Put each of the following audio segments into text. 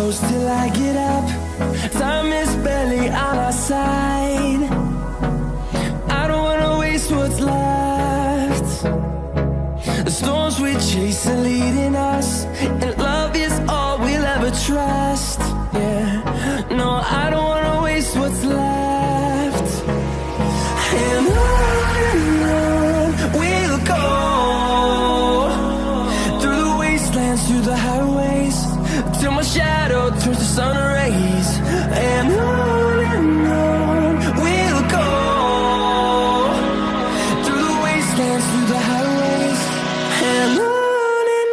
close till I get up. Time is barely on our side. I don't wanna waste what's left. The storms we chase are leading us, and love is all we'll ever trust. Yeah, no, I don't wanna waste what's left. And on we'll go, through the wastelands, through the highways, till my shadow turns to sun rays. And on we'll go, through the wastelands, through the highways, and on we'll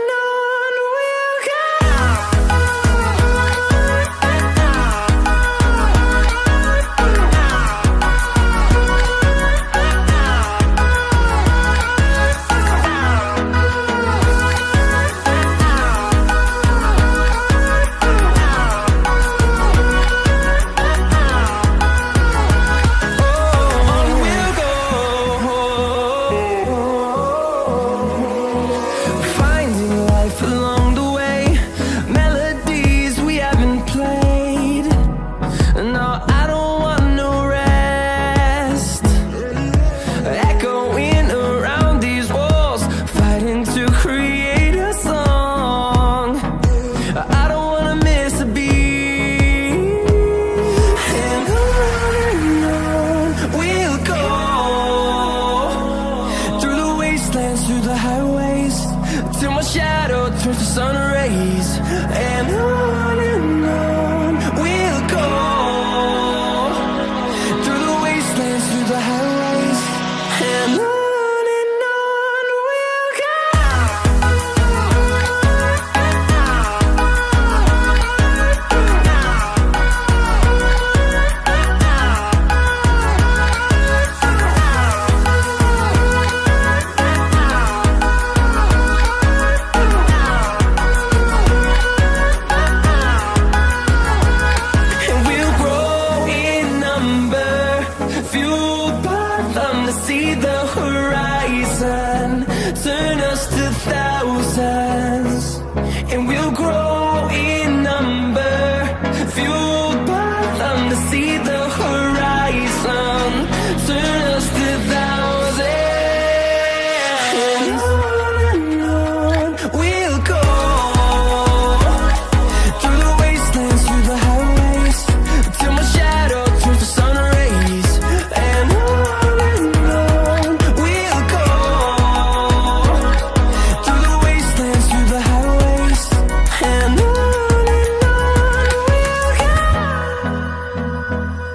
go. Through the highways, till my shadow turns to sun rays. And on we'll go, through the wastelands, through the highways, and on we'll go. Fueled by them to see the horizon, turn us to thousands, and we'll grow in number. Fueled by them to see the horizon, turn us to thousands, and on we'll go, through the wastelands, through the highways, till my shadow turns to sun rays. And on we'll go, through the wastelands, through the highways, and on we'll go.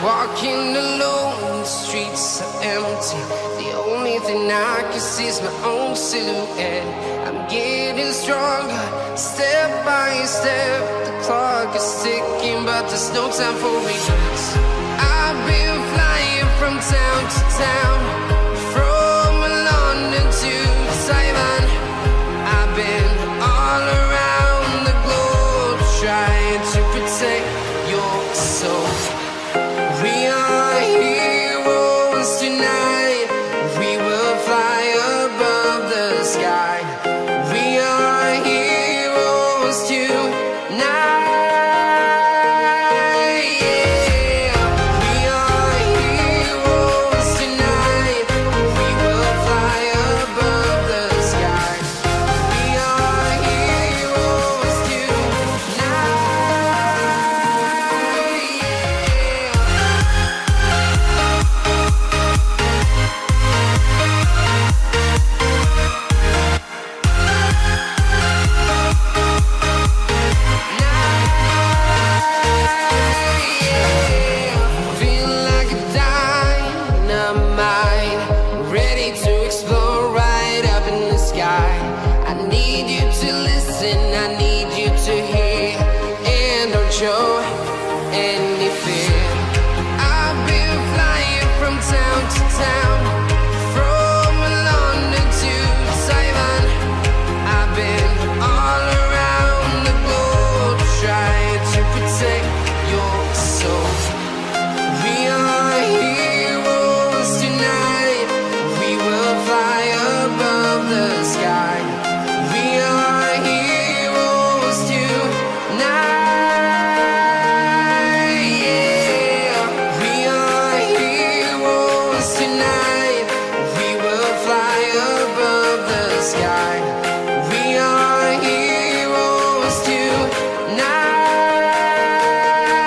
Walking alone, the streets are empty. The only thing I can see is my own silhouette. I'm getting stronger, step by step. The clock is ticking, but there's no time for regrets. I've been flying from town to town, from London to Taiwan. I've been all around the globe, trying to protect your soul. We are heroes tonight. We will fly above the sky. We are heroes tonight. Yeah. We are heroes tonight. We will fly above the sky. We are heroes tonight.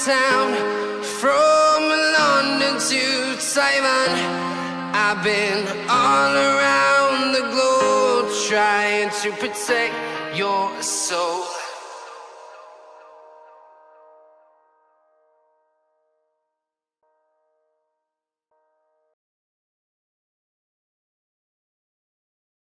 Town, from London to Taiwan. I've been all around the globe, trying to protect your soul.